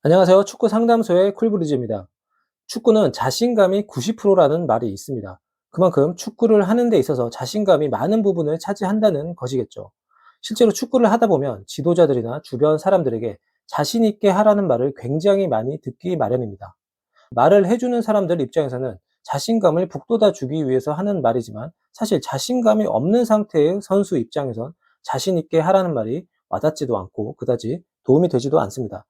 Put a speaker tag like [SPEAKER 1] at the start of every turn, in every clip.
[SPEAKER 1] 안녕하세요. 축구 상담소의 쿨브리즈입니다. 축구는 자신감이 90%라는 말이 있습니다. 그만큼 축구를 하는 데 있어서 자신감이 많은 부분을 차지한다는 것이겠죠. 실제로 축구를 하다 보면 지도자들이나 주변 사람들에게 자신 있게 하라는 말을 굉장히 많이 듣기 마련입니다. 말을 해주는 사람들 입장에서는 자신감을 북돋아 주기 위해서 하는 말이지만, 사실 자신감이 없는 상태의 선수 입장에선 자신 있게 하라는 말이 와닿지도 않고 그다지 도움이 되지도 않습니다.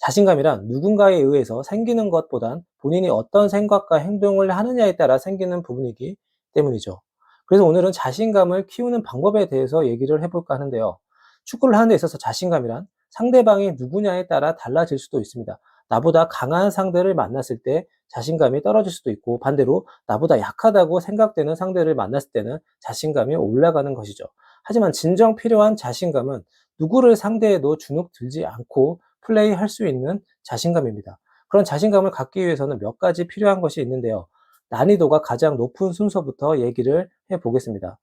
[SPEAKER 1] 자신감이란 누군가에 의해서 생기는 것보단 본인이 어떤 생각과 행동을 하느냐에 따라 생기는 부분이기 때문이죠. 그래서 오늘은 자신감을 키우는 방법에 대해서 얘기를 해볼까 하는데요. 축구를 하는 데 있어서 자신감이란 상대방이 누구냐에 따라 달라질 수도 있습니다. 나보다 강한 상대를 만났을 때 자신감이 떨어질 수도 있고, 반대로 나보다 약하다고 생각되는 상대를 만났을 때는 자신감이 올라가는 것이죠. 하지만 진정 필요한 자신감은 누구를 상대해도 주눅 들지 않고 플레이할 수 있는 자신감입니다. 그런 자신감을 갖기 위해서는 몇 가지 필요한 것이 있는데요. 난이도가 가장 높은 순서부터 얘기를 해보겠습니다.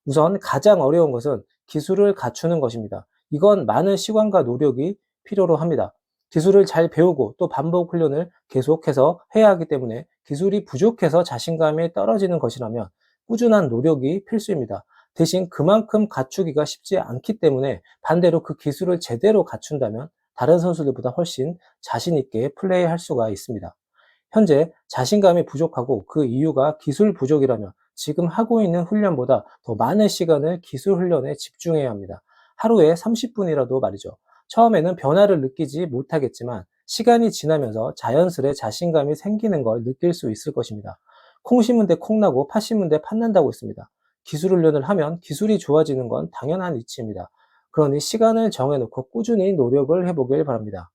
[SPEAKER 1] 우선 가장 어려운 것은 기술을 갖추는 것입니다. 이건 많은 시간과 노력이 필요로 합니다. 기술을 잘 배우고 또 반복 훈련을 계속해서 해야 하기 때문에, 기술이 부족해서 자신감이 떨어지는 것이라면 꾸준한 노력이 필수입니다. 대신 그만큼 갖추기가 쉽지 않기 때문에, 반대로 그 기술을 제대로 갖춘다면 다른 선수들보다 훨씬 자신 있게 플레이할 수가 있습니다. 현재 자신감이 부족하고 그 이유가 기술 부족이라면 지금 하고 있는 훈련보다 더 많은 시간을 기술 훈련에 집중해야 합니다. 하루에 30분이라도 말이죠. 처음에는 변화를 느끼지 못하겠지만 시간이 지나면서 자연스레 자신감이 생기는 걸 느낄 수 있을 것입니다. 콩 심은 데 콩 나고 팥 심은 데 팥 난다고 했습니다. 기술 훈련을 하면 기술이 좋아지는 건 당연한 이치입니다. 그러니 시간을 정해놓고 꾸준히 노력을 해보길 바랍니다.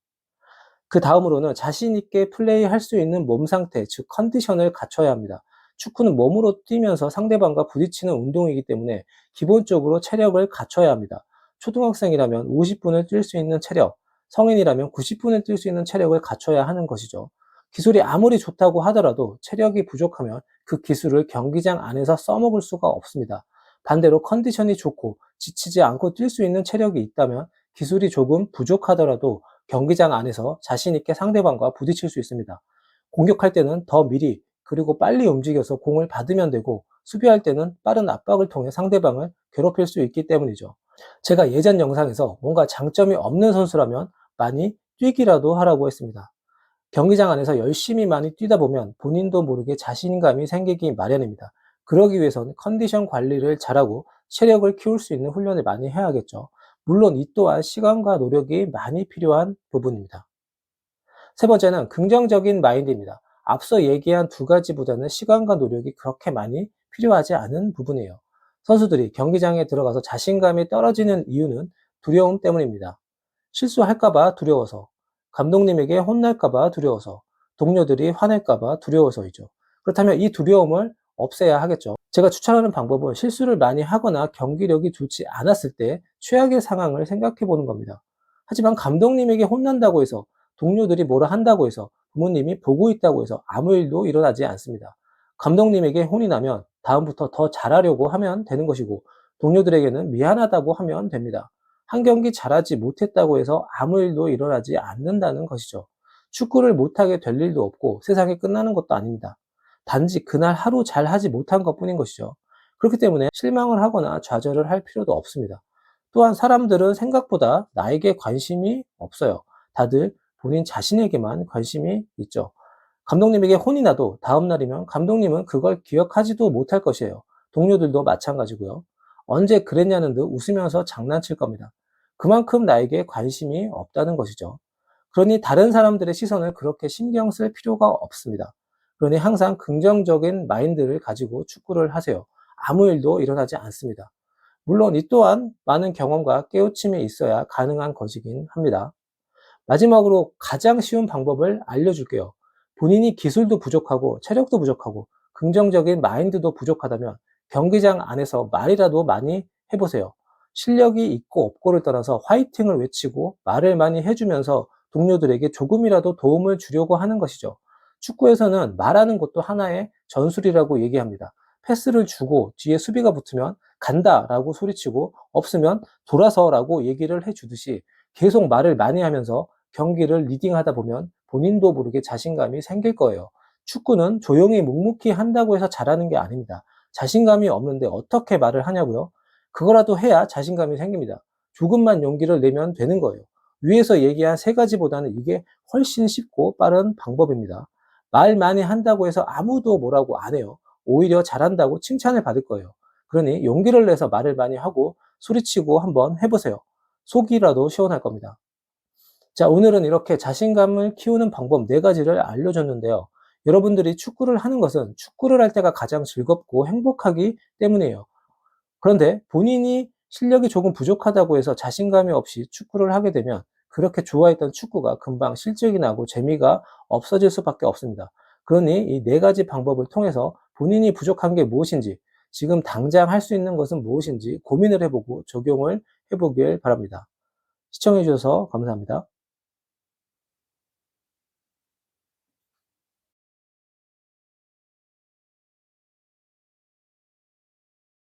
[SPEAKER 1] 그 다음으로는 자신 있게 플레이할 수 있는 몸 상태, 즉 컨디션을 갖춰야 합니다. 축구는 몸으로 뛰면서 상대방과 부딪히는 운동이기 때문에 기본적으로 체력을 갖춰야 합니다. 초등학생이라면 50분을 뛸 수 있는 체력, 성인이라면 90분을 뛸 수 있는 체력을 갖춰야 하는 것이죠. 기술이 아무리 좋다고 하더라도 체력이 부족하면 그 기술을 경기장 안에서 써먹을 수가 없습니다. 반대로 컨디션이 좋고 지치지 않고 뛸 수 있는 체력이 있다면 기술이 조금 부족하더라도 경기장 안에서 자신 있게 상대방과 부딪힐 수 있습니다. 공격할 때는 더 미리 그리고 빨리 움직여서 공을 받으면 되고, 수비할 때는 빠른 압박을 통해 상대방을 괴롭힐 수 있기 때문이죠. 제가 예전 영상에서 뭔가 장점이 없는 선수라면 많이 뛰기라도 하라고 했습니다. 경기장 안에서 열심히 많이 뛰다 보면 본인도 모르게 자신감이 생기기 마련입니다. 그러기 위해서는 컨디션 관리를 잘하고 체력을 키울 수 있는 훈련을 많이 해야겠죠. 물론 이 또한 시간과 노력이 많이 필요한 부분입니다. 세 번째는 긍정적인 마인드입니다. 앞서 얘기한 두 가지보다는 시간과 노력이 그렇게 많이 필요하지 않은 부분이에요. 선수들이 경기장에 들어가서 자신감이 떨어지는 이유는 두려움 때문입니다. 실수할까봐 두려워서, 감독님에게 혼날까봐 두려워서, 동료들이 화낼까봐 두려워서이죠. 그렇다면 이 두려움을 없애야 하겠죠. 제가 추천하는 방법은 실수를 많이 하거나 경기력이 좋지 않았을 때 최악의 상황을 생각해 보는 겁니다. 하지만 감독님에게 혼난다고 해서, 동료들이 뭐라 한다고 해서, 부모님이 보고 있다고 해서 아무 일도 일어나지 않습니다. 감독님에게 혼이 나면 다음부터 더 잘하려고 하면 되는 것이고, 동료들에게는 미안하다고 하면 됩니다. 한 경기 잘하지 못했다고 해서 아무 일도 일어나지 않는다는 것이죠. 축구를 못하게 될 일도 없고 세상이 끝나는 것도 아닙니다. 단지 그날 하루 잘 하지 못한 것 뿐인 것이죠. 그렇기 때문에 실망을 하거나 좌절을 할 필요도 없습니다. 또한 사람들은 생각보다 나에게 관심이 없어요. 다들 본인 자신에게만 관심이 있죠. 감독님에게 혼이 나도 다음날이면 감독님은 그걸 기억하지도 못할 것이에요. 동료들도 마찬가지고요. 언제 그랬냐는 듯 웃으면서 장난칠 겁니다. 그만큼 나에게 관심이 없다는 것이죠. 그러니 다른 사람들의 시선을 그렇게 신경 쓸 필요가 없습니다. 그러니 항상 긍정적인 마인드를 가지고 축구를 하세요. 아무 일도 일어나지 않습니다. 물론 이 또한 많은 경험과 깨우침이 있어야 가능한 것이긴 합니다. 마지막으로 가장 쉬운 방법을 알려줄게요. 본인이 기술도 부족하고 체력도 부족하고 긍정적인 마인드도 부족하다면 경기장 안에서 말이라도 많이 해보세요. 실력이 있고 없고를 떠나서 화이팅을 외치고 말을 많이 해주면서 동료들에게 조금이라도 도움을 주려고 하는 것이죠. 축구에서는 말하는 것도 하나의 전술이라고 얘기합니다. 패스를 주고 뒤에 수비가 붙으면 간다 라고 소리치고, 없으면 돌아서 라고 얘기를 해주듯이 계속 말을 많이 하면서 경기를 리딩하다 보면 본인도 모르게 자신감이 생길 거예요. 축구는 조용히 묵묵히 한다고 해서 잘하는 게 아닙니다. 자신감이 없는데 어떻게 말을 하냐고요? 그거라도 해야 자신감이 생깁니다. 조금만 용기를 내면 되는 거예요. 위에서 얘기한 세 가지보다는 이게 훨씬 쉽고 빠른 방법입니다. 말 많이 한다고 해서 아무도 뭐라고 안 해요. 오히려 잘한다고 칭찬을 받을 거예요. 그러니 용기를 내서 말을 많이 하고 소리치고 한번 해보세요. 속이라도 시원할 겁니다. 자, 오늘은 이렇게 자신감을 키우는 방법 4가지를 알려줬는데요. 여러분들이 축구를 하는 것은 축구를 할 때가 가장 즐겁고 행복하기 때문이에요. 그런데 본인이 실력이 조금 부족하다고 해서 자신감이 없이 축구를 하게 되면 그렇게 좋아했던 축구가 금방 실적이 나고 재미가 없어질 수밖에 없습니다. 그러니 이 4가지 방법을 통해서 본인이 부족한 게 무엇인지, 지금 당장 할 수 있는 것은 무엇인지 고민을 해보고 적용을 해보길 바랍니다. 시청해주셔서 감사합니다.